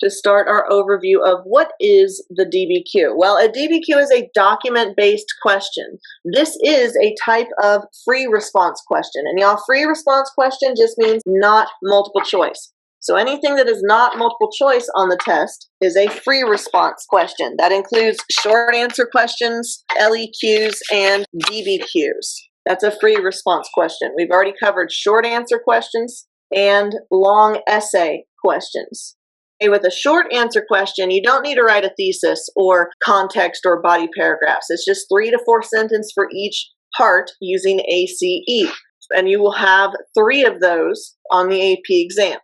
to start our overview of what is the DBQ. Well, a DBQ is a document-based question. This is a type of free response question. And y'all, free response question just means not multiple choice. So anything that is not multiple choice on the test is a free response question. That includes short answer questions, LEQs, and DBQs. That's a free response question. We've already covered short answer questions and long essay questions. Okay, with a short answer question, you don't need to write a thesis or context or body paragraphs. It's just 3 to 4 sentences for each part using ACE. And you will have 3 of those on the AP exam.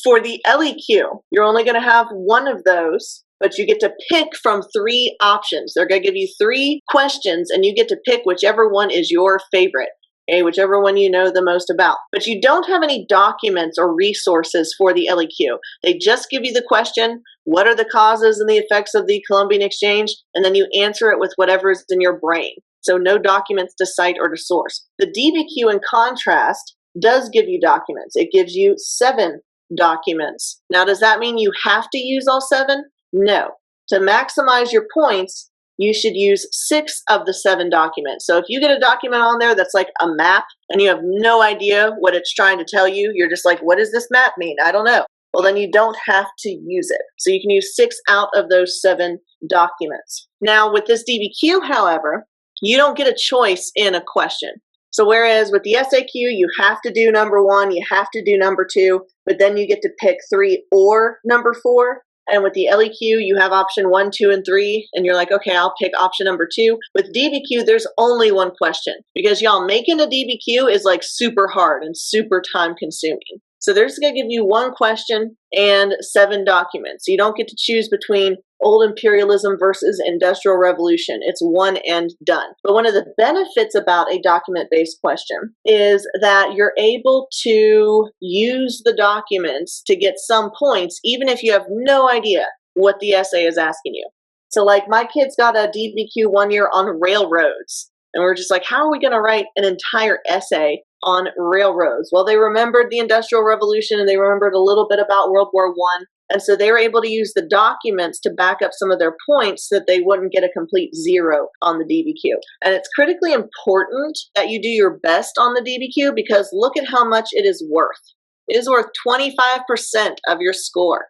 For the LEQ, you're only going to have 1 of those, but you get to pick from 3 options. They're going to give you 3 questions, and you get to pick whichever one is your favorite, okay, whichever one you know the most about. But you don't have any documents or resources for the LEQ. They just give you the question, what are the causes and the effects of the Columbian exchange, and then you answer it with whatever is in your brain. So no documents to cite or to source. The DBQ, in contrast, does give you documents. It gives you 7 documents. Now, does that mean you have to use all 7? No. To maximize your points, you should use 6 of the 7 documents. So if you get a document on there that's like a map and you have no idea what it's trying to tell you, you're just like, what does this map mean? I don't know. Well, then you don't have to use it. So you can use 6 out of those 7 documents. Now, with this DBQ, however, you don't get a choice in a question. So whereas with the SAQ, you have to do number 1, you have to do number 2, but then you get to pick 3 or number 4. And with the LEQ, you have option 1, 2, and 3, and you're like, okay, I'll pick option number 2. With DBQ, there's only 1 question because y'all, making a DBQ is like super hard and super time consuming. So they're just going to give you 1 question and 7 documents. You don't get to choose between old imperialism versus industrial revolution. It's 1 and done. But one of the benefits about a document-based question is that you're able to use the documents to get some points, even if you have no idea what the essay is asking you. So like my kids got a DBQ one year on railroads, and we're just like, how are we going to write an entire essay on railroads? Well, they remembered the Industrial Revolution and they remembered a little bit about World War I. And so they were able to use the documents to back up some of their points so that they wouldn't get a complete 0 on the DBQ. And it's critically important that you do your best on the DBQ because look at how much it is worth. It is worth 25% of your score.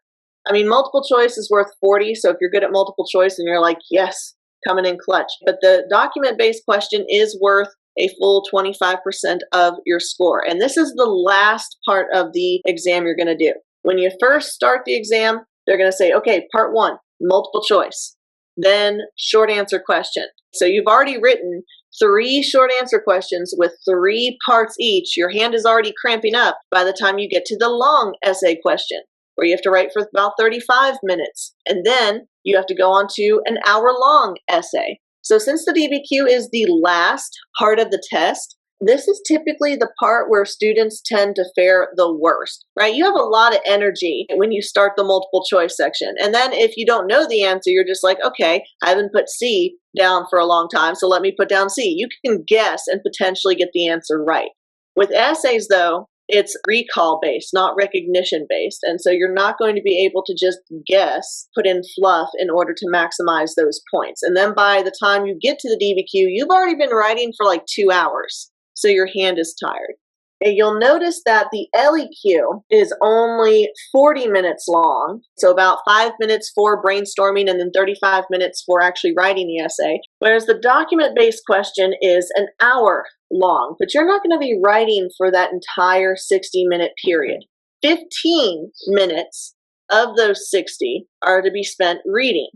I mean, multiple choice is worth 40. So if you're good at multiple choice and you're like, yes, coming in clutch. But the document-based question is worth a full 25% of your score. And this is the last part of the exam you're going to do. When you first start the exam, they're going to say, okay, part 1, multiple choice, then short answer question. So you've already written 3 short answer questions with 3 parts each. Your hand is already cramping up by the time you get to the long essay question, where you have to write for about 35 minutes. And then you have to go on to an hour-long essay. So since the DBQ is the last part of the test, this is typically the part where students tend to fare the worst, right? You have a lot of energy when you start the multiple choice section. And then if you don't know the answer, you're just like, okay, I haven't put C down for a long time, so let me put down C. You can guess and potentially get the answer right. With essays, though, it's recall-based, not recognition-based. And so you're not going to be able to just guess, put in fluff in order to maximize those points. And then by the time you get to the DBQ, you've already been writing for like 2 hours. So your hand is tired. And you'll notice that the LEQ is only 40 minutes long, so about 5 minutes for brainstorming and then 35 minutes for actually writing the essay, whereas the document-based question is an hour long, but you're not going to be writing for that entire 60-minute period. 15 minutes of those 60 are to be spent reading,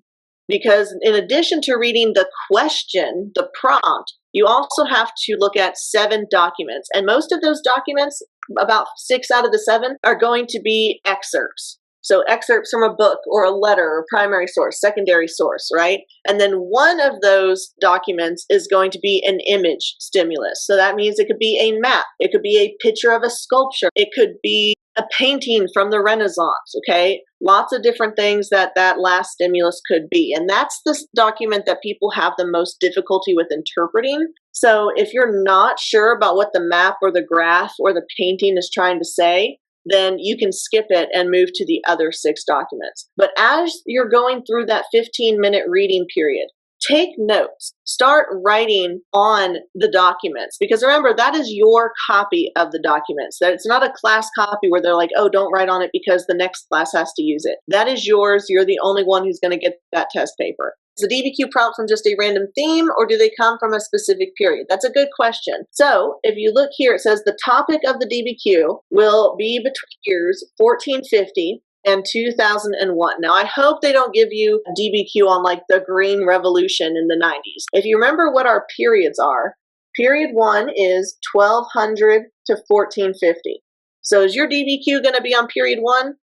because in addition to reading the question, the prompt, you also have to look at 7 documents. And most of those documents, about 6 out of the 7, are going to be excerpts. So excerpts from a book or a letter or primary source, secondary source, right? And then one of those documents is going to be an image stimulus. So that means it could be a map. It could be a picture of a sculpture. It could be a painting from the Renaissance, okay? Lots of different things that last stimulus could be. And that's the document that people have the most difficulty with interpreting. So if you're not sure about what the map or the graph or the painting is trying to say, then you can skip it and move to the other 6 documents. But as you're going through that 15-minute reading period, take notes. Start writing on the documents, because remember, that is your copy of the documents. That it's not a class copy where they're like, oh, don't write on it because the next class has to use it. That is yours. You're the only one who's going to get that test paper. Is the DBQ prompt from just a random theme, or do they come from a specific period? That's a good question. So if you look here, it says the topic of the DBQ will be between years 1450 and 2001. Now, I hope they don't give you DBQ on like the Green Revolution in the 90s. If you remember what our periods are, period 1 is 1200 to 1450. So is your DBQ going to be on period 1?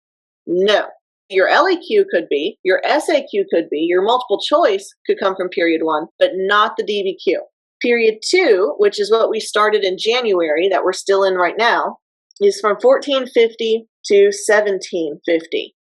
No. Your LEQ could be, your SAQ could be, your multiple choice could come from period 1, but not the DBQ. Period 2, which is what we started in January that we're still in right now, is from 1450 to 1750.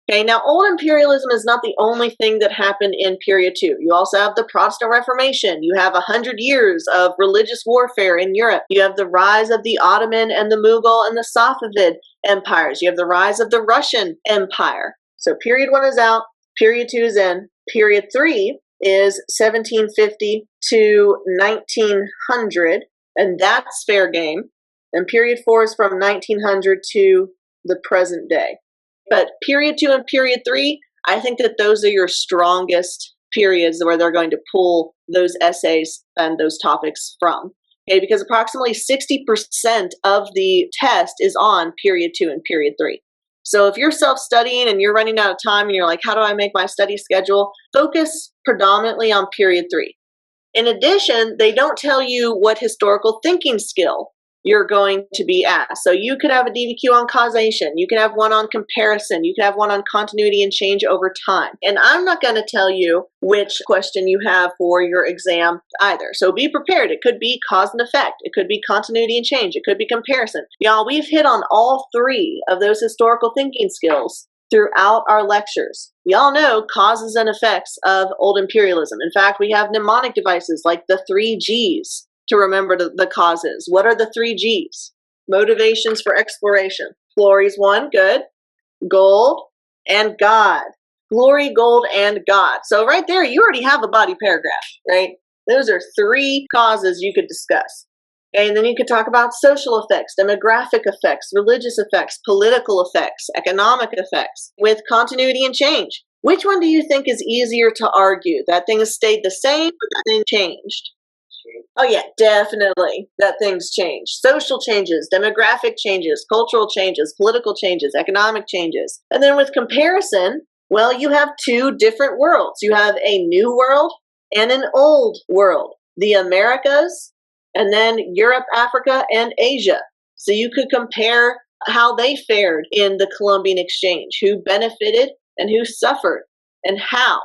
Okay, now old imperialism is not the only thing that happened in period 2. You also have the Protestant Reformation. You have 100 years of religious warfare in Europe. You have the rise of the Ottoman and the Mughal and the Safavid empires. You have the rise of the Russian Empire. So period 1 is out, period 2 is in. Period 3 is 1750 to 1900, and that's fair game. And period 4 is from 1900 to the present day. But period 2 and period 3, I think that those are your strongest periods where they're going to pull those essays and those topics from. Okay, because approximately 60% of the test is on period 2 and period 3. So if you're self-studying and you're running out of time and you're like, how do I make my study schedule? Focus predominantly on period 3. In addition, they don't tell you what historical thinking skill you're going to be asked. So you could have a DBQ on causation, you can have one on comparison, you can have one on continuity and change over time. And I'm not going to tell you which question you have for your exam either. So be prepared. It could be cause and effect, it could be continuity and change, it could be comparison. Y'all, we've hit on all 3 of those historical thinking skills throughout our lectures. Y'all know causes and effects of old imperialism. In fact, we have mnemonic devices like the 3 Gs to remember the causes. What are the 3 Gs? Motivations for exploration. Glory's 1, good. Gold and God. Glory, gold, and God. So right there, you already have a body paragraph, right? Those are 3 causes you could discuss. Okay, and then you could talk about social effects, demographic effects, religious effects, political effects, economic effects, with continuity and change. Which one do you think is easier to argue? That thing has stayed the same, or that thing changed? Oh yeah, definitely that things change. Social changes, demographic changes, cultural changes, political changes, economic changes. And then with comparison, well, you have 2 different worlds. You have a new world and an old world. The Americas, and then Europe, Africa, and Asia. So you could compare how they fared in the Columbian Exchange, who benefited and who suffered, and how.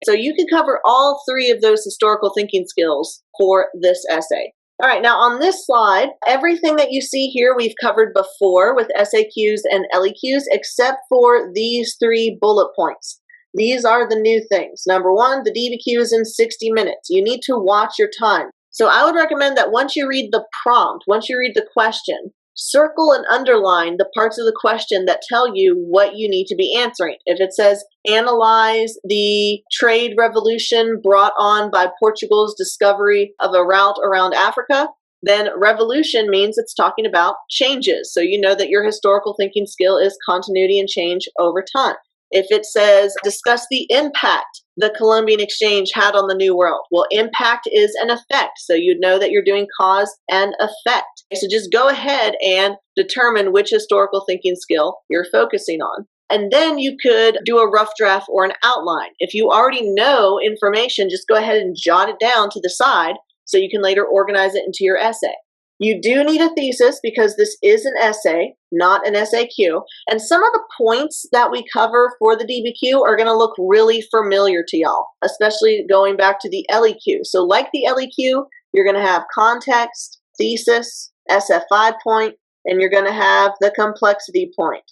So you can cover all 3 of those historical thinking skills for this essay. All right, now on this slide, everything that you see here we've covered before with SAQs and LEQs, except for these 3 bullet points. These are the new things. Number 1, the DBQ is in 60 minutes. You need to watch your time. So I would recommend that once you read the prompt, once you read the question, circle and underline the parts of the question that tell you what you need to be answering. If it says, analyze the trade revolution brought on by Portugal's discovery of a route around Africa, then revolution means it's talking about changes. So you know that your historical thinking skill is continuity and change over time. If it says, discuss the impact the Columbian Exchange had on the New World, well, impact is an effect. So you'd know that you're doing cause and effect. So just go ahead and determine which historical thinking skill you're focusing on. And then you could do a rough draft or an outline. If you already know information, just go ahead and jot it down to the side so you can later organize it into your essay. You do need a thesis because this is an essay, not an SAQ. And some of the points that we cover for the DBQ are going to look really familiar to y'all, especially going back to the LEQ. So like the LEQ, you're going to have context, thesis, SF5 point, and you're going to have the complexity point.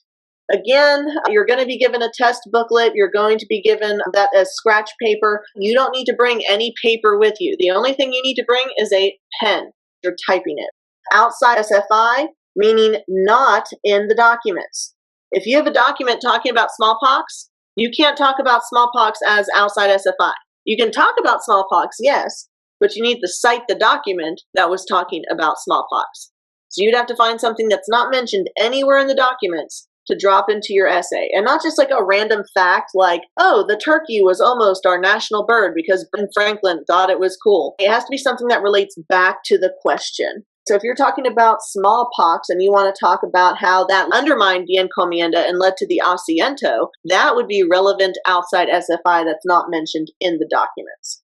Again, you're going to be given a test booklet. You're going to be given that as scratch paper. You don't need to bring any paper with you. The only thing you need to bring is a pen. You're typing it. Outside SFI, meaning not in the documents. If you have a document talking about smallpox, you can't talk about smallpox as outside SFI. You can talk about smallpox, yes, but you need to cite the document that was talking about smallpox. So you'd have to find something that's not mentioned anywhere in the documents to drop into your essay. And not just like a random fact like, oh, the turkey was almost our national bird because Ben Franklin thought it was cool. It has to be something that relates back to the question. So if you're talking about smallpox and you want to talk about how that undermined the encomienda and led to the asiento, that would be relevant outside SFI that's not mentioned in the documents.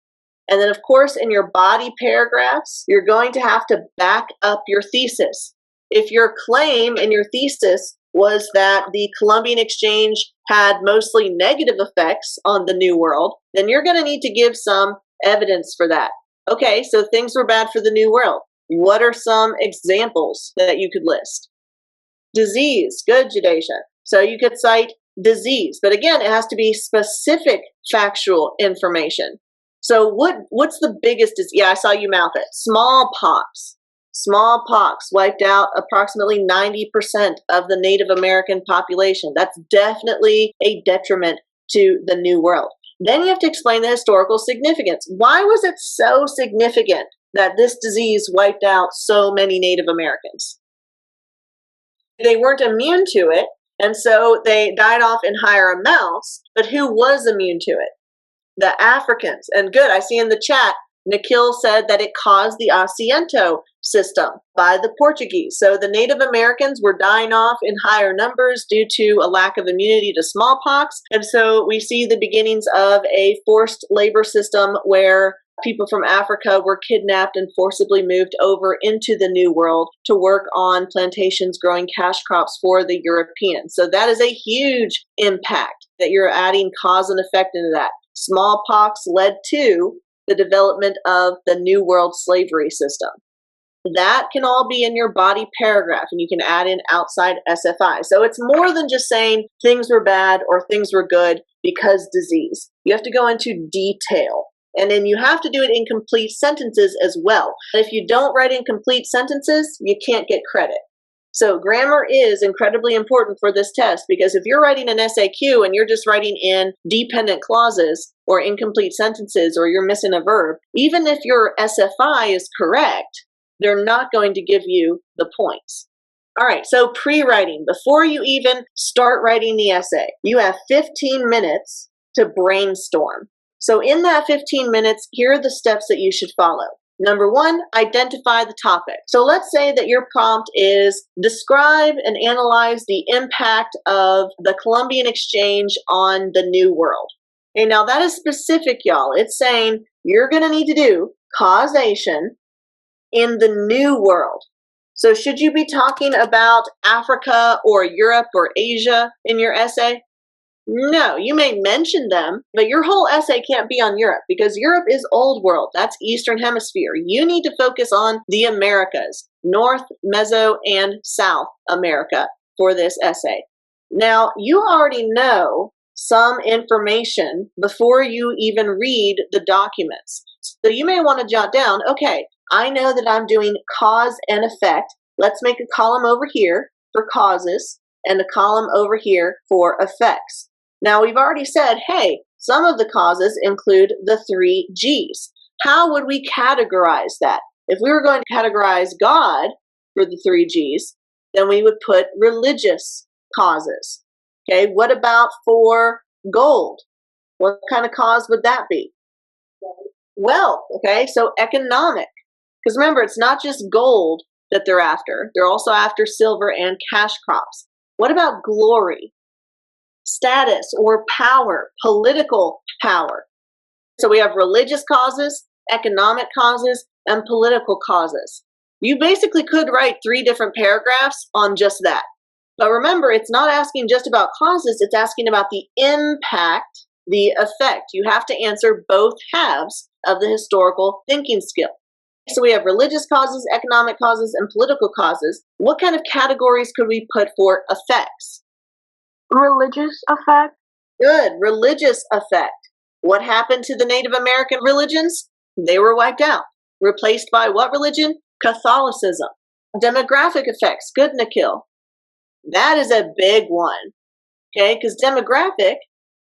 And then, of course, in your body paragraphs, you're going to have to back up your thesis. If your claim in your thesis was that the Columbian Exchange had mostly negative effects on the New World, then you're going to need to give some evidence for that. Okay, so things were bad for the New World. What are some examples that you could list? Disease. Good, Jadesha. So you could cite disease, but again, it has to be specific factual information. So what's the biggest disease? Yeah, I saw you mouth it. Smallpox. Smallpox wiped out approximately 90% of the Native American population. That's definitely a detriment to the New World. Then you have to explain the historical significance. Why was it so significant that this disease wiped out so many Native Americans? They weren't immune to it, and so they died off in higher amounts, but who was immune to it? The Africans. And good, I see in the chat, Nikhil said that it caused the asiento system by the Portuguese. So the Native Americans were dying off in higher numbers due to a lack of immunity to smallpox. And so we see the beginnings of a forced labor system where people from Africa were kidnapped and forcibly moved over into the New World to work on plantations growing cash crops for the Europeans. So that is a huge impact that you're adding cause and effect into that. Smallpox led to the development of the New World slavery system. That can all be in your body paragraph, and you can add in outside SFI. So it's more than just saying things were bad or things were good because disease. You have to go into detail. And then you have to do it in complete sentences as well. If you don't write in complete sentences, you can't get credit. So grammar is incredibly important for this test, because if you're writing an SAQ and you're just writing in dependent clauses or incomplete sentences, or you're missing a verb, even if your SFI is correct, they're not going to give you the points. All right, so pre-writing. Before you even start writing the essay, you have 15 minutes to brainstorm. So in that 15 minutes, here are the steps that you should follow. Number one, identify the topic. So let's say that your prompt is describe and analyze the impact of the Columbian Exchange on the New World. Okay, now that is specific, y'all. It's saying you're going to need to do causation in the New World. So should you be talking about Africa or Europe or Asia in your essay? No, you may mention them, but your whole essay can't be on Europe, because Europe is old world. That's Eastern Hemisphere. You need to focus on the Americas, North, Meso, and South America for this essay. Now, you already know some information before you even read the documents. So you may want to jot down, okay, I know that I'm doing cause and effect. Let's make a column over here for causes and a column over here for effects. Now, we've already said, hey, some of the causes include the 3 G's. How would we categorize that? If we were going to categorize God for the 3 G's, then we would put religious causes. Okay, what about for gold? What kind of cause would that be? Wealth, okay, so economic. Because remember, it's not just gold that they're after. They're also after silver and cash crops. What about glory? Status or power, political power. So we have religious causes, economic causes, and political causes. You basically could write 3 different paragraphs on just that. But remember, it's not asking just about causes, it's asking about the impact, the effect. You have to answer both halves of the historical thinking skill. So we have religious causes, economic causes, and political causes. What kind of categories could we put for effects? Religious effect. Good. Religious effect. What happened to the Native American religions? They were wiped out. Replaced by what religion? Catholicism. Demographic effects, good, Nikhil. That is a big one, okay? Because demographic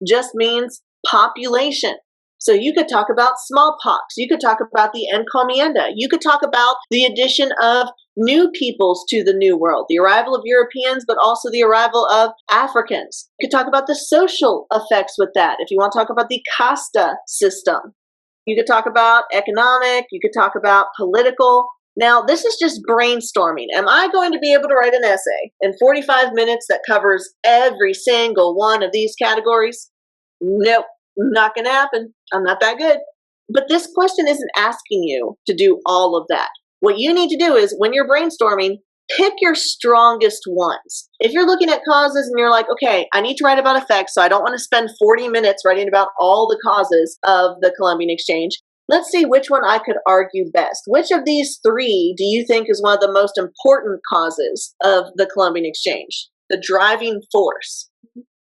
just means population. So you could talk about smallpox. You could talk about the encomienda. You could talk about the addition of new peoples to the New World, the arrival of Europeans, but also the arrival of Africans. You could talk about the social effects with that. If you want to talk about the casta system, you could talk about economic. You could talk about political. Now, this is just brainstorming. Am I going to be able to write an essay in 45 minutes that covers every single one of these categories? Nope, not going to happen. I'm not that good. But this question isn't asking you to do all of that. What you need to do is, when you're brainstorming, pick your strongest ones. If you're looking at causes and you're like, okay, I need to write about effects, so I don't want to spend 40 minutes writing about all the causes of the Columbian Exchange, let's see which one I could argue best. Which of these three do you think is one of the most important causes of the Columbian Exchange? The driving force.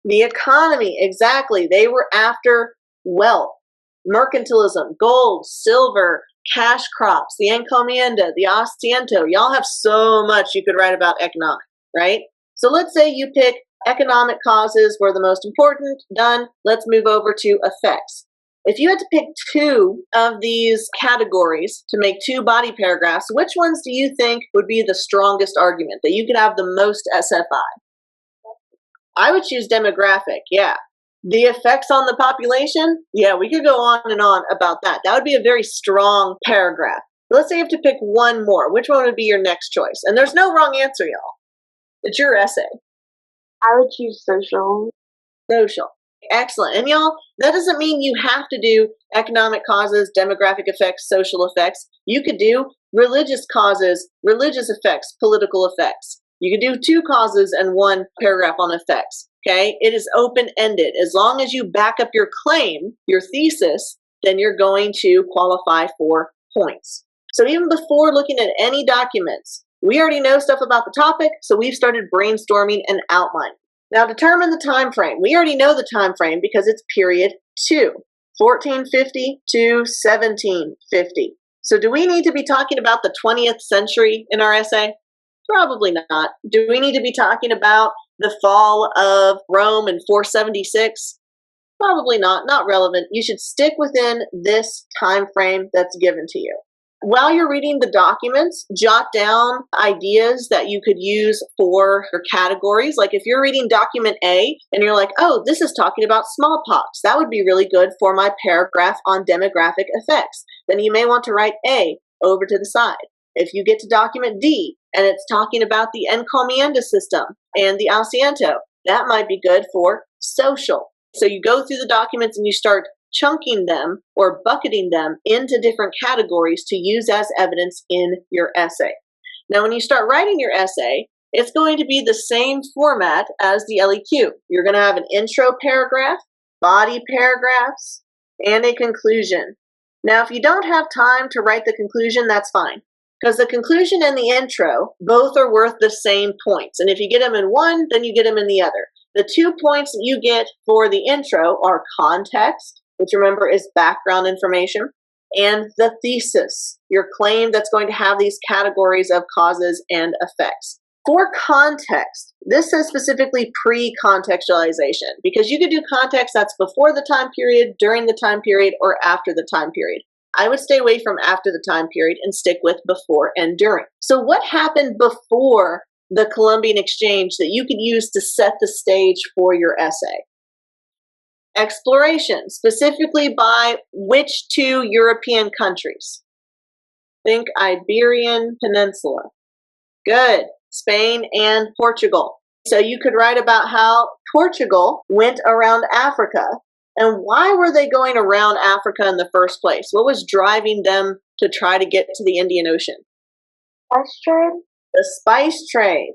The economy, exactly. They were after wealth, mercantilism, gold, silver, cash crops, the encomienda, the asiento. Y'all have so much you could write about economic, right? So let's say you pick economic causes were the most important. Done. Let's move over to effects. If you had to pick two of these categories to make two body paragraphs, which ones do you think would be the strongest argument, that you could have the most SFI? I would choose demographic, yeah. The effects on the population, yeah, we could go on and on about that. That would be a very strong paragraph. Let's say you have to pick one more. Which one would be your next choice? And there's no wrong answer, y'all. It's your essay. I would choose social. Social. Excellent. And y'all, that doesn't mean you have to do economic causes, demographic effects, social effects. You could do religious causes, religious effects, political effects. You could do two causes and one paragraph on effects. Okay? It is open-ended. As long as you back up your claim, your thesis, then you're going to qualify for points. So even before looking at any documents, we already know stuff about the topic, so we've started brainstorming and outlining. Now determine the time frame. We already know the time frame because it's period 2, 1450 to 1750. So do we need to be talking about the 20th century in our essay? Probably not. Do we need to be talking about the fall of Rome in 476? Probably not. Not relevant. You should stick within this time frame that's given to you. While you're reading the documents, jot down ideas that you could use for your categories. Like if you're reading document A and you're like, oh, this is talking about smallpox, that would be really good for my paragraph on demographic effects. Then you may want to write A over to the side. If you get to document D and it's talking about the encomienda system and the asiento, that might be good for social. So you go through the documents and you start chunking them or bucketing them into different categories to use as evidence in your essay. Now, when you start writing your essay, it's going to be the same format as the LEQ. You're going to have an intro paragraph, body paragraphs, and a conclusion. Now, if you don't have time to write the conclusion, that's fine. Because the conclusion and the intro, both are worth the same points. And if you get them in one, then you get them in the other. The 2 points that you get for the intro are context, which remember is background information, and the thesis, your claim that's going to have these categories of causes and effects. For context, this says specifically pre-contextualization, because you could do context that's before the time period, during the time period, or after the time period. I would stay away from after the time period and stick with before and during. So what happened before the Columbian Exchange that you could use to set the stage for your essay? Exploration, specifically by which 2 European countries? Think Iberian Peninsula. Good. Spain and Portugal. So you could write about how Portugal went around Africa. And why were they going around Africa in the first place? What was driving them to try to get to the Indian Ocean? Spice trade? The spice trade.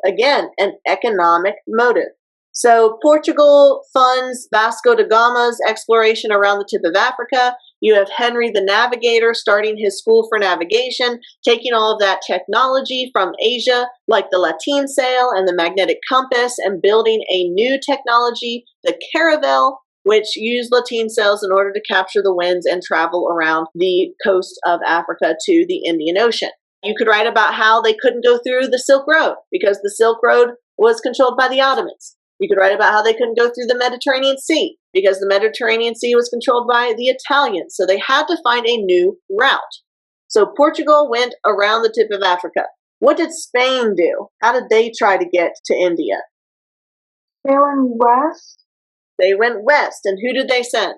Again, an economic motive. So Portugal funds Vasco da Gama's exploration around the tip of Africa. You have Henry the Navigator starting his school for navigation, taking all of that technology from Asia, like the lateen sail and the magnetic compass, and building a new technology, the caravel, which used lateen sails in order to capture the winds and travel around the coast of Africa to the Indian Ocean. You could write about how they couldn't go through the Silk Road because the Silk Road was controlled by the Ottomans. You could write about how they couldn't go through the Mediterranean Sea because the Mediterranean Sea was controlled by the Italians. So they had to find a new route. So Portugal went around the tip of Africa. What did Spain do? How did they try to get to India? They went west. They went west. And who did they send?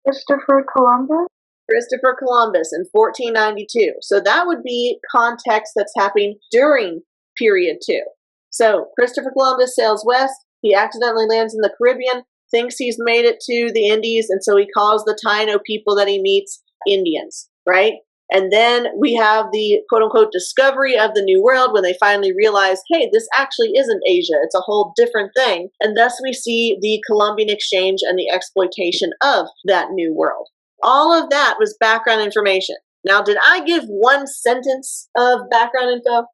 Christopher Columbus. Christopher Columbus in 1492. So that would be context that's happening during period 2. So Christopher Columbus sails west. He accidentally lands in the Caribbean, thinks he's made it to the Indies, and so he calls the Taino people that he meets Indians, right? And then we have the quote-unquote discovery of the New World when they finally realize, hey, this actually isn't Asia. It's a whole different thing. And thus we see the Columbian exchange and the exploitation of that New World. All of that was background information. Now, did I give one sentence of background info?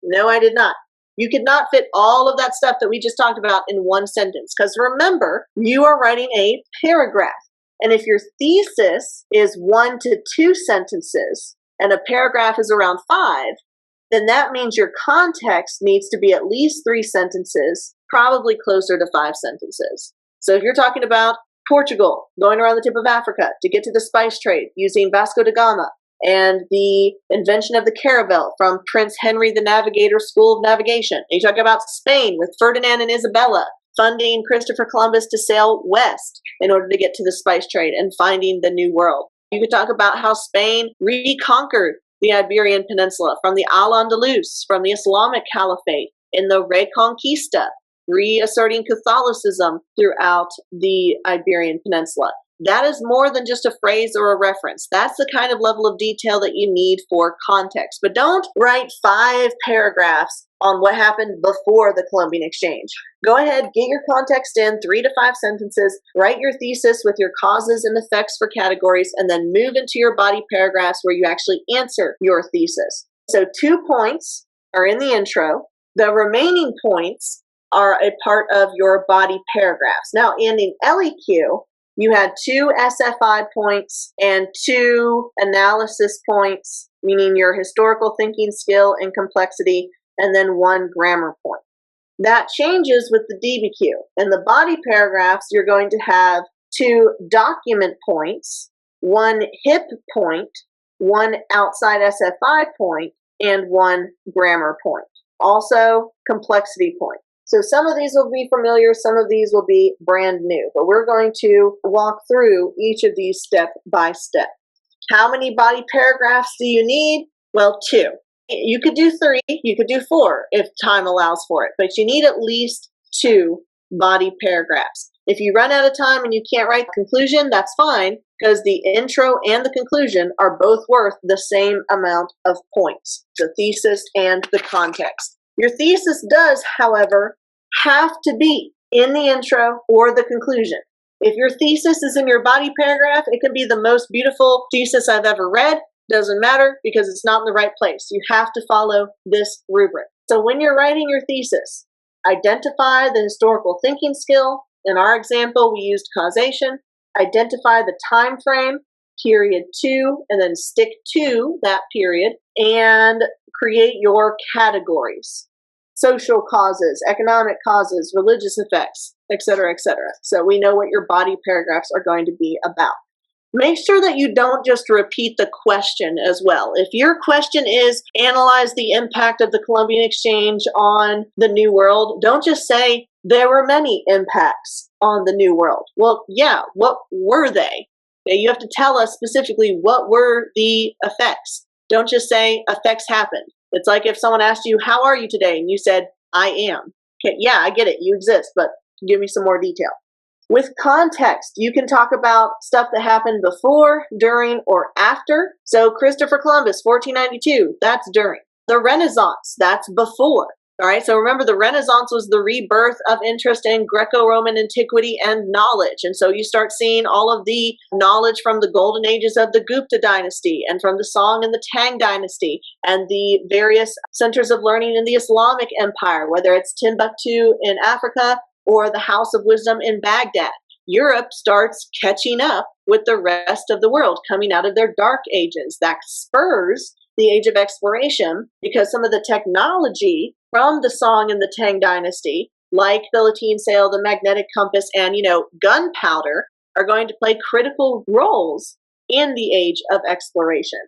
No, I did not. You could not fit all of that stuff that we just talked about in one sentence. Because remember, you are writing a paragraph. And if your thesis is 1 to 2 sentences and a paragraph is around 5, then that means your context needs to be at least 3 sentences, probably closer to 5 sentences. So if you're talking about Portugal going around the tip of Africa to get to the spice trade using Vasco da Gama and the invention of the caravel from Prince Henry the Navigator's School of Navigation. And you talk about Spain with Ferdinand and Isabella funding Christopher Columbus to sail west in order to get to the spice trade and finding the New World. You could talk about how Spain reconquered the Iberian Peninsula from the Al-Andalus, from the Islamic Caliphate in the Reconquista, reasserting Catholicism throughout the Iberian Peninsula. That is more than just a phrase or a reference. That's the kind of level of detail that you need for context. But don't write 5 paragraphs on what happened before the Columbian exchange. Go ahead, get your context in 3 to 5 sentences, write your thesis with your causes and effects for categories, and then move into your body paragraphs where you actually answer your thesis. So 2 points are in the intro. The remaining points are a part of your body paragraphs. Now, in the LEQ, you had 2 SFI points and 2 analysis points, meaning your historical thinking skill and complexity, and then 1 grammar point. That changes with the DBQ. In the body paragraphs, you're going to have 2 document points, 1 HIP point, 1 outside SFI point, and 1 grammar point. Also, complexity point. So some of these will be familiar, some of these will be brand new, but we're going to walk through each of these step by step. How many body paragraphs do you need? Well, 2. You could do 3, you could do 4 if time allows for it, but you need at least 2 body paragraphs. If you run out of time and you can't write the conclusion, that's fine, because the intro and the conclusion are both worth the same amount of points, the thesis and the context. Your thesis does, however, have to be in the intro or the conclusion. If your thesis is in your body paragraph, it can be the most beautiful thesis I've ever read. Doesn't matter because it's not in the right place. You have to follow this rubric. So when you're writing your thesis, identify the historical thinking skill. In our example, we used causation. Identify the time frame, period 2, and then stick to that period and create your categories. Social causes, economic causes, religious effects, etc., etc. So we know what your body paragraphs are going to be about. Make sure that you don't just repeat the question as well. If your question is analyze the impact of the Columbian exchange on the New World, don't just say there were many impacts on the New World. Well, yeah, what were they? You have to tell us specifically what were the effects. Don't just say effects happened. It's like if someone asked you, how are you today? And you said, I am. Okay, yeah, I get it. You exist, but give me some more detail. With context, you can talk about stuff that happened before, during, or after. So Christopher Columbus, 1492, that's during. The Renaissance, that's before. All right, so remember the Renaissance was the rebirth of interest in Greco-Roman antiquity and knowledge. And so you start seeing all of the knowledge from the golden ages of the Gupta dynasty and from the Song and the Tang dynasty and the various centers of learning in the Islamic empire, whether it's Timbuktu in Africa or the House of Wisdom in Baghdad. Europe starts catching up with the rest of the world coming out of their dark ages. That spurs the age of exploration because some of the technology from the Song and the Tang dynasty, like the lateen sail, the magnetic compass, and, gunpowder, are going to play critical roles in the age of exploration.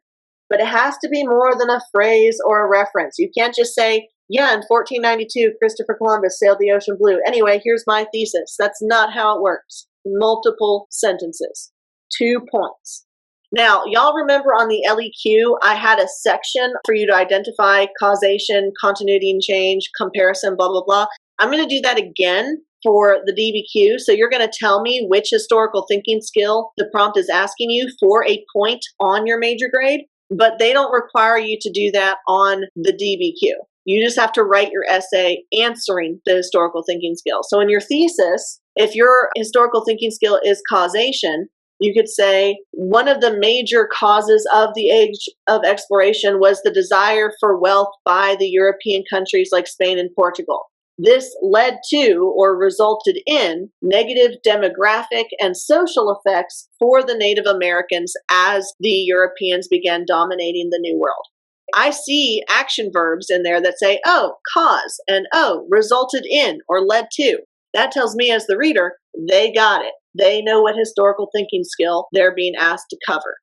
But it has to be more than a phrase or a reference. You can't just say, yeah, in 1492, Christopher Columbus sailed the ocean blue. Anyway, here's my thesis. That's not how it works. Multiple sentences. 2 points. Now, y'all remember on the LEQ, I had a section for you to identify causation, continuity and change, comparison, blah, blah, blah. I'm going to do that again for the DBQ. So you're going to tell me which historical thinking skill the prompt is asking you for a point on your major grade, but they don't require you to do that on the DBQ. You just have to write your essay answering the historical thinking skill. So in your thesis, if your historical thinking skill is causation, you could say one of the major causes of the age of exploration was the desire for wealth by the European countries like Spain and Portugal. This led to or resulted in negative demographic and social effects for the Native Americans as the Europeans began dominating the New World. I see action verbs in there that say, oh, cause, and oh, resulted in or led to. That tells me as the reader, they got it. They know what historical thinking skill they're being asked to cover.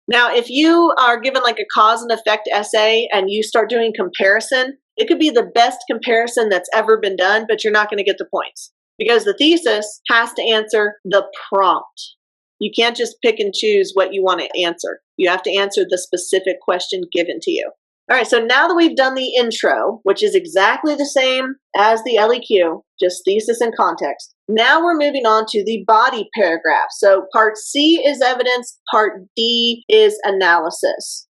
Now, if you are given like a cause and effect essay and you start doing comparison, it could be the best comparison that's ever been done, but you're not going to get the points because the thesis has to answer the prompt. You can't just pick and choose what you want to answer. You have to answer the specific question given to you. All right, so now that we've done the intro, which is exactly the same as the LEQ, just thesis and context, now we're moving on to the body paragraph. So part C is evidence, part D is analysis.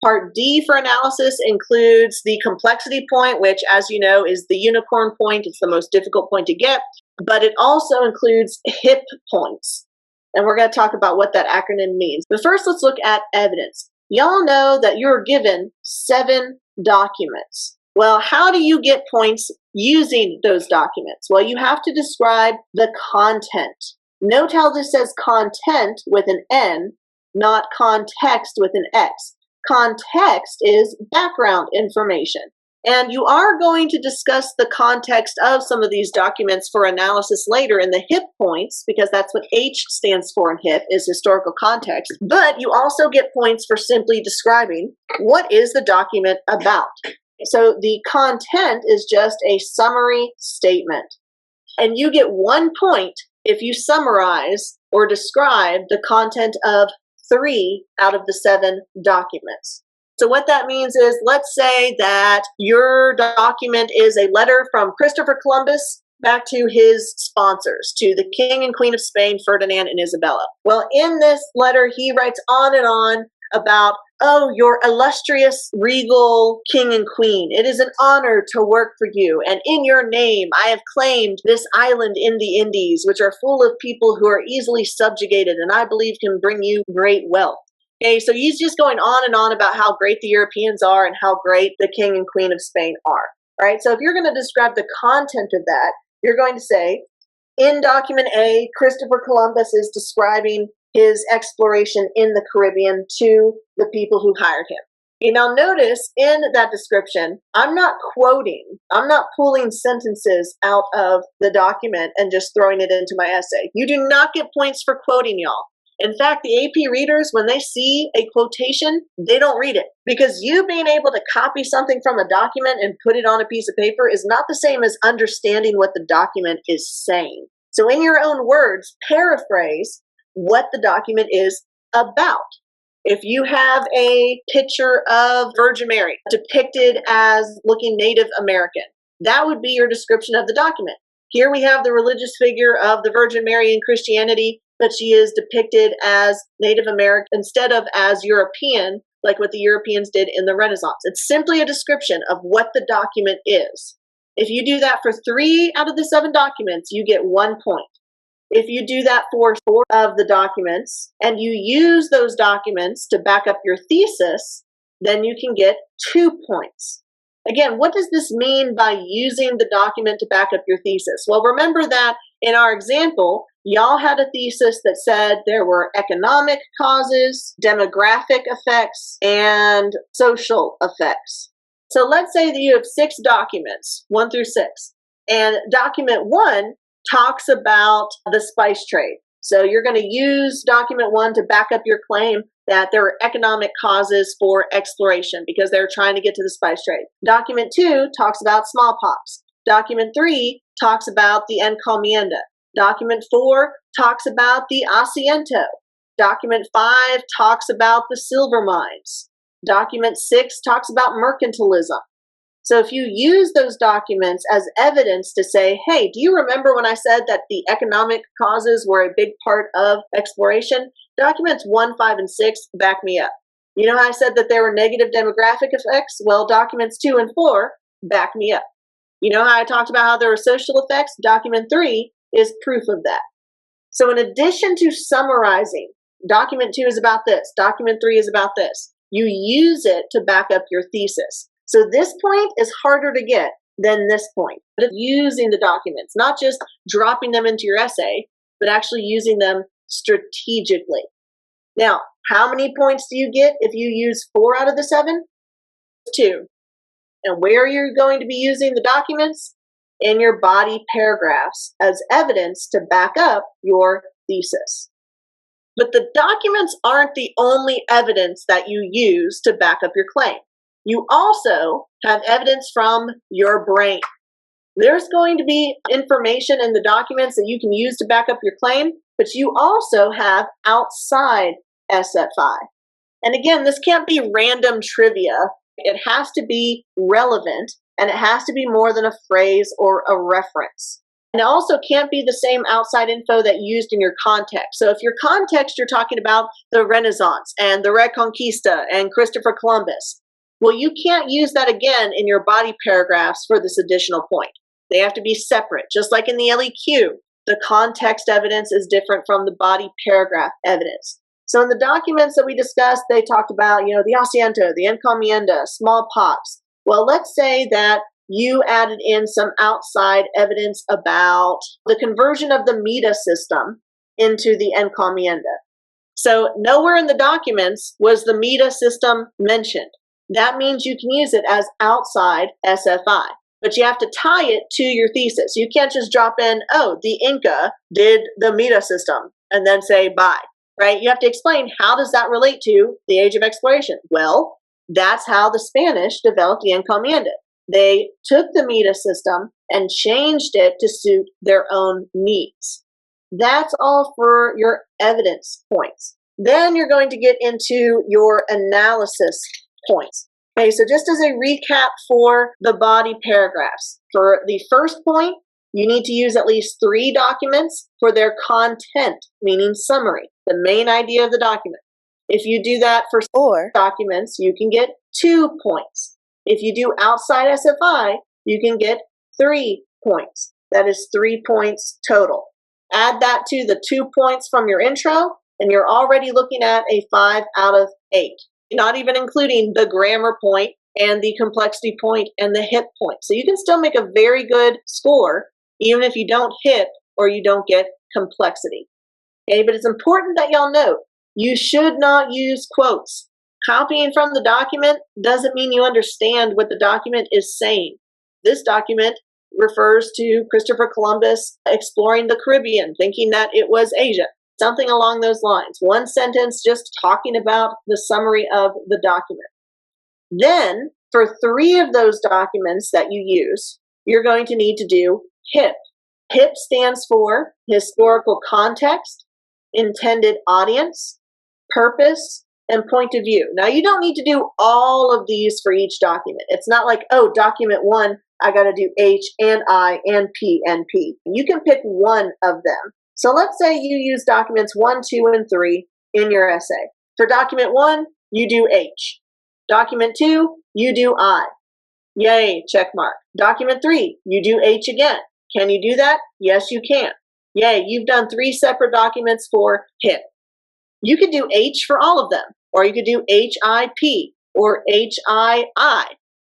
Part D for analysis includes the complexity point, which, as you know, is the unicorn point. It's the most difficult point to get, but it also includes HIP points. And we're going to talk about what that acronym means. But first, let's look at evidence. Y'all know that you're given 7 documents. Well, how do you get points using those documents? Well, you have to describe the content. Note how this says content with an N, not context with an X. Context is background information. And you are going to discuss the context of some of these documents for analysis later in the HIP points, because that's what H stands for in HIP, is historical context. But you also get points for simply describing what is the document about. So the content is just a summary statement. And you get 1 point if you summarize or describe the content of 3 out of the 7 documents. So what that means is, let's say that your document is a letter from Christopher Columbus back to his sponsors, to the King and Queen of Spain, Ferdinand and Isabella. Well, in this letter, he writes on and on about, oh, your illustrious, regal king and queen. It is an honor to work for you. And in your name, I have claimed this island in the Indies, which are full of people who are easily subjugated and I believe can bring you great wealth. Okay, so he's just going on and on about how great the Europeans are and how great the King and Queen of Spain are. All right, so if you're going to describe the content of that, you're going to say, in document A, Christopher Columbus is describing his exploration in the Caribbean to the people who hired him. Okay, now notice in that description, I'm not quoting, I'm not pulling sentences out of the document and just throwing it into my essay. You do not get points for quoting, y'all. In fact, the AP readers, when they see a quotation, they don't read it. Because you being able to copy something from a document and put it on a piece of paper is not the same as understanding what the document is saying. So in your own words, paraphrase what the document is about. If you have a picture of Virgin Mary depicted as looking Native American, that would be your description of the document. Here we have the religious figure of the Virgin Mary in Christianity, but she is depicted as Native American instead of as European, like what the Europeans did in the Renaissance. It's simply a description of what the document is. If you do that for 3 out of the 7 documents, you get 1 point. If you do that for 4 of the documents, and you use those documents to back up your thesis, then you can get 2 points. Again, what does this mean by using the document to back up your thesis? Well, remember that In our example, y'all had a thesis that said there were economic causes, demographic effects, and social effects. So let's say that you have 6 documents, 1 through 6, and document 1 talks about the spice trade. So you're going to use document 1 to back up your claim that there are economic causes for exploration because they're trying to get to the spice trade. Document 2 talks about smallpox. Document 3 talks about the encomienda. Document 4 talks about the asiento. Document 5 talks about the silver mines. Document 6 talks about mercantilism. So if you use those documents as evidence to say, hey, do you remember when I said that the economic causes were a big part of exploration? Documents 1, 5, and 6 back me up. You know how I said that there were negative demographic effects? Well, documents 2 and 4 back me up. You know how I talked about how there were social effects? Document 3 is proof of that. So in addition to summarizing, document 2 is about this, document 3 is about this, you use it to back up your thesis. So this point is harder to get than this point. But using the documents, not just dropping them into your essay, but actually using them strategically. Now, how many points do you get if you use 4 out of the 7? 2. And where are you going to be using the documents? In your body paragraphs as evidence to back up your thesis. But the documents aren't the only evidence that you use to back up your claim. You also have evidence from your brain. There's going to be information in the documents that you can use to back up your claim, but you also have outside SFI. And again, this can't be random trivia. It has to be relevant, and it has to be more than a phrase or a reference. And it also can't be the same outside info that you used in your context. So if your context, you're talking about the Renaissance and the Reconquista and Christopher Columbus, well, you can't use that again in your body paragraphs for this additional point. They have to be separate. Just like in the LEQ, the context evidence is different from the body paragraph evidence. So in the documents that we discussed, they talked about, the asiento, the encomienda, smallpox. Well, let's say that you added in some outside evidence about the conversion of the META system into the encomienda. So nowhere in the documents was the META system mentioned. That means you can use it as outside SFI, but you have to tie it to your thesis. You can't just drop in, oh, the Inca did the META system and then say bye, right? You have to explain, how does that relate to the age of exploration? Well, that's how the Spanish developed the encomienda. They took the META system and changed it to suit their own needs. That's all for your evidence points. Then you're going to get into your analysis points. Okay, so just as a recap for the body paragraphs, for the first point, you need to use at least 3 documents for their content, meaning summary, the main idea of the document. If you do that for 4 documents, you can get 2 points. If you do outside SFI, you can get 3 points. That is 3 points total. Add that to the 2 points from your intro, and you're already looking at a 5 out of 8. Not even including the grammar point and the complexity point and the hit point. So you can still make a very good score even if you don't hit or you don't get complexity. Okay, but it's important that y'all note, you should not use quotes. Copying from the document doesn't mean you understand what the document is saying. This document refers to Christopher Columbus exploring the Caribbean, thinking that it was Asia. Something along those lines. One sentence just talking about the summary of the document. Then, for 3 of those documents that you use, you're going to need to do HIP. HIP stands for historical context, intended audience, purpose, and point of view. Now, you don't need to do all of these for each document. It's not like, oh, document 1, I got to do H and I and P and P. You can pick one of them. So let's say you use documents 1, 2, and 3 in your essay. For document 1, you do H. Document 2, you do I. Yay, check mark. Document 3, you do H again. Can you do that? Yes, you can. Yay, you've done 3 separate documents for HIP. You could do H for all of them, or you could do HIP or HII.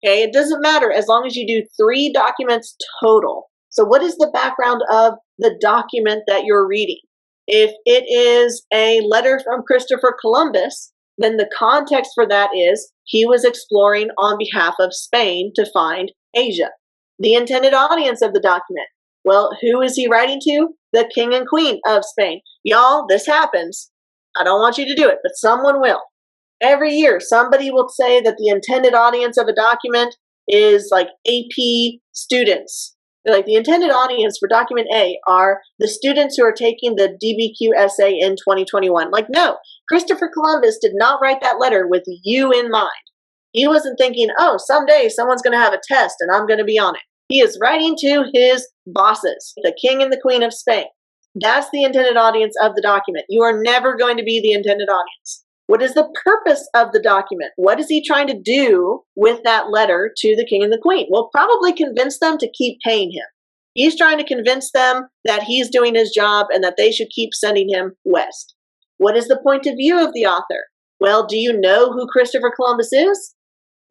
Okay, it doesn't matter as long as you do 3 documents total. So what is the background of the document that you're reading? If it is a letter from Christopher Columbus, then the context for that is he was exploring on behalf of Spain to find Asia. The intended audience of the document. Well, who is he writing to? The king and queen of Spain. Y'all, this happens. I don't want you to do it, but someone will. Every year, somebody will say that the intended audience of a document is like AP students. Like the intended audience for document A are the students who are taking the DBQ essay in 2021. Like, no, Christopher Columbus did not write that letter with you in mind. He wasn't thinking, oh, someday someone's going to have a test and I'm going to be on it. He is writing to his bosses, the king and the queen of Spain. That's the intended audience of the document. You are never going to be the intended audience. What is the purpose of the document? What is he trying to do with that letter to the king and the queen? Well, probably convince them to keep paying him. He's trying to convince them that he's doing his job and that they should keep sending him west. What is the point of view of the author? Well, do you know who Christopher Columbus is?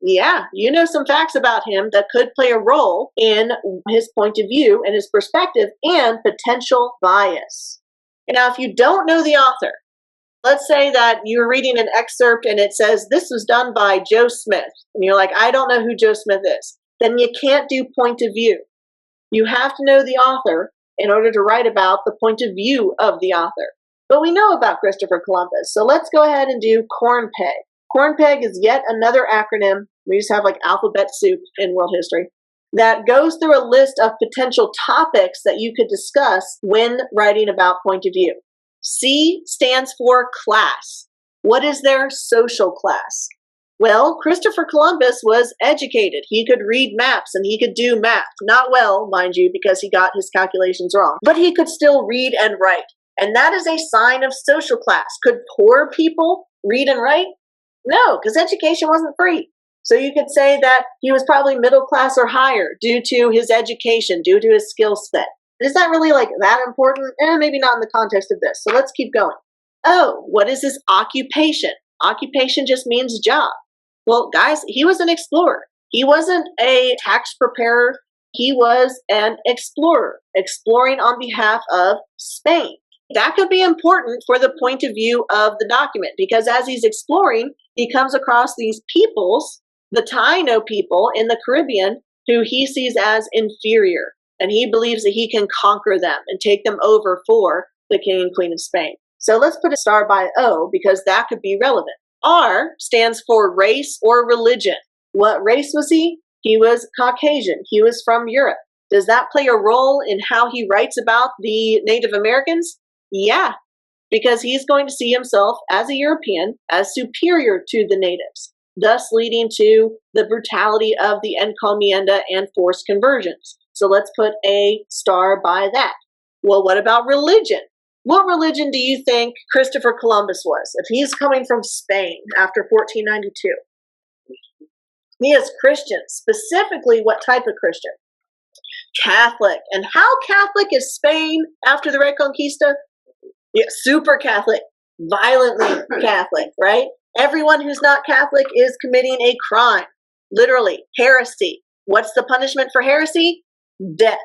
Yeah, you know some facts about him that could play a role in his point of view and his perspective and potential bias. And now, if you don't know the author, let's say that you're reading an excerpt and it says, this was done by Joe Smith. And you're like, I don't know who Joe Smith is. Then you can't do point of view. You have to know the author in order to write about the point of view of the author. But we know about Christopher Columbus. So let's go ahead and do CORNPEG. CORNPEG is yet another acronym. We just have like alphabet soup in world history that goes through a list of potential topics that you could discuss when writing about point of view. C stands for class. What is their social class? Well, Christopher Columbus was educated. He could read maps and he could do math. Not well, mind you, because he got his calculations wrong. But he could still read and write. And that is a sign of social class. Could poor people read and write? No, because education wasn't free. So you could say that he was probably middle class or higher due to his education, due to his skill set. Is that really like that important? Maybe not in the context of this. So let's keep going. Oh, what is his occupation? Occupation just means job. Well, guys, he was an explorer. He wasn't a tax preparer. He was an explorer, exploring on behalf of Spain. That could be important for the point of view of the document because as he's exploring, he comes across these peoples, the Taino people in the Caribbean, who he sees as inferior. And he believes that he can conquer them and take them over for the king and queen of Spain. So let's put a star by O because that could be relevant. R stands for race or religion. What race was he? He was Caucasian. He was from Europe. Does that play a role in how he writes about the Native Americans? Yeah, because he's going to see himself as a European as superior to the natives, thus leading to the brutality of the encomienda and forced conversions. So let's put a star by that. Well, what about religion? What religion do you think Christopher Columbus was if he's coming from Spain after 1492? He is Christian. Specifically, what type of Christian? Catholic. And how Catholic is Spain after the Reconquista? Yeah, super Catholic, violently Catholic, right? Everyone who's not Catholic is committing a crime. Literally, heresy. What's the punishment for heresy? Death.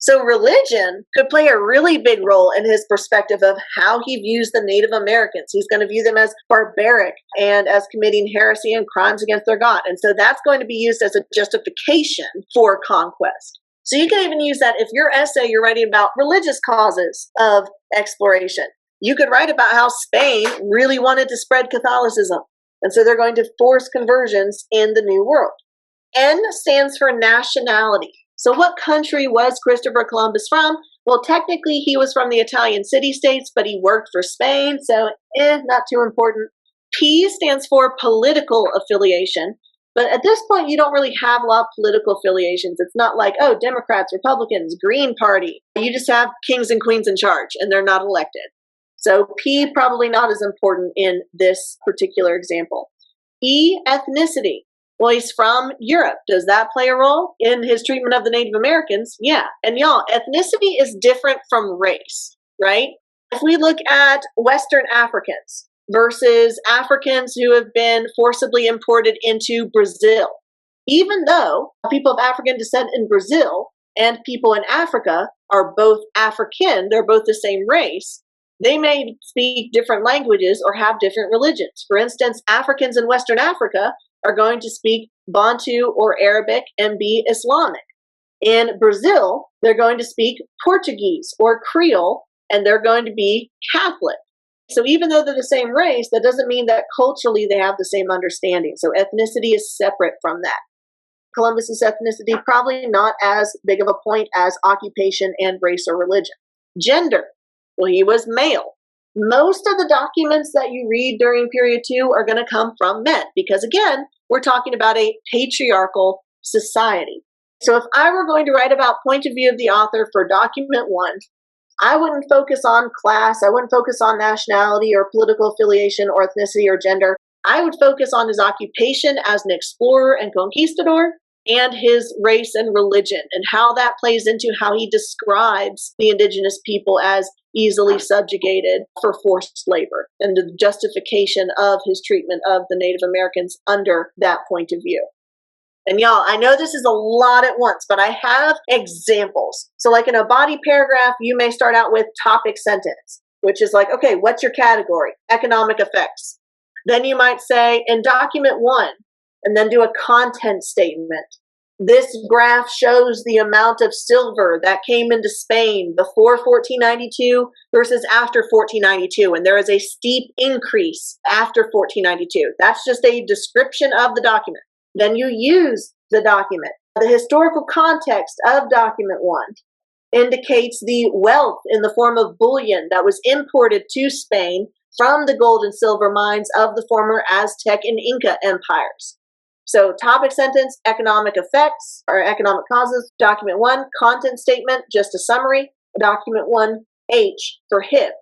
So religion could play a really big role in his perspective of how he views the Native Americans. He's going to view them as barbaric and as committing heresy and crimes against their God. And so that's going to be used as a justification for conquest. So you can even use that if your essay you're writing about religious causes of exploration. You could write about how Spain really wanted to spread Catholicism. And so they're going to force conversions in the New World. N stands for nationality. So what country was Christopher Columbus from? Well, technically he was from the Italian city-states, but he worked for Spain, so not too important. P stands for political affiliation. But at this point, you don't really have a lot of political affiliations. It's not like, oh, Democrats, Republicans, Green Party. You just have kings and queens in charge, and they're not elected. So P probably not as important in this particular example. E, ethnicity. Well, he's from Europe. Does that play a role in his treatment of the Native Americans? Yeah. And y'all, ethnicity is different from race, right? If we look at Western Africans versus Africans who have been forcibly imported into Brazil, even though people of African descent in Brazil and people in Africa are both African, they're both the same race, they may speak different languages or have different religions. For instance, Africans in Western Africa are going to speak Bantu or Arabic and be Islamic. In Brazil, they're going to speak Portuguese or Creole, and they're going to be Catholic. So even though they're the same race, that doesn't mean that culturally they have the same understanding. So ethnicity is separate from that. Columbus's ethnicity, probably not as big of a point as occupation and race or religion. Gender, well, he was male. Most of the documents that you read during period 2 are going to come from men because, again, we're talking about a patriarchal society. So if I were going to write about point of view of the author for document 1, I wouldn't focus on class, I wouldn't focus on nationality or political affiliation or ethnicity or gender. I would focus on his occupation as an explorer and conquistador and his race and religion and how that plays into how he describes the indigenous people as easily subjugated for forced labor and the justification of his treatment of the Native Americans under that point of view. And y'all, I know this is a lot at once, but I have examples. So like in a body paragraph, you may start out with topic sentence, which is like, okay, what's your category? Economic effects. Then you might say in document 1, and then do a content statement. This graph shows the amount of silver that came into Spain before 1492 versus after 1492. And there is a steep increase after 1492. That's just a description of the document. Then you use the document. The historical context of document 1 indicates the wealth in the form of bullion that was imported to Spain from the gold and silver mines of the former Aztec and Inca empires. So topic sentence, economic effects or economic causes. Document 1, content statement, just a summary. Document 1H for HIP,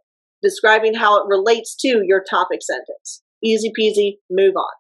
describing how it relates to your topic sentence. Easy peasy, move on.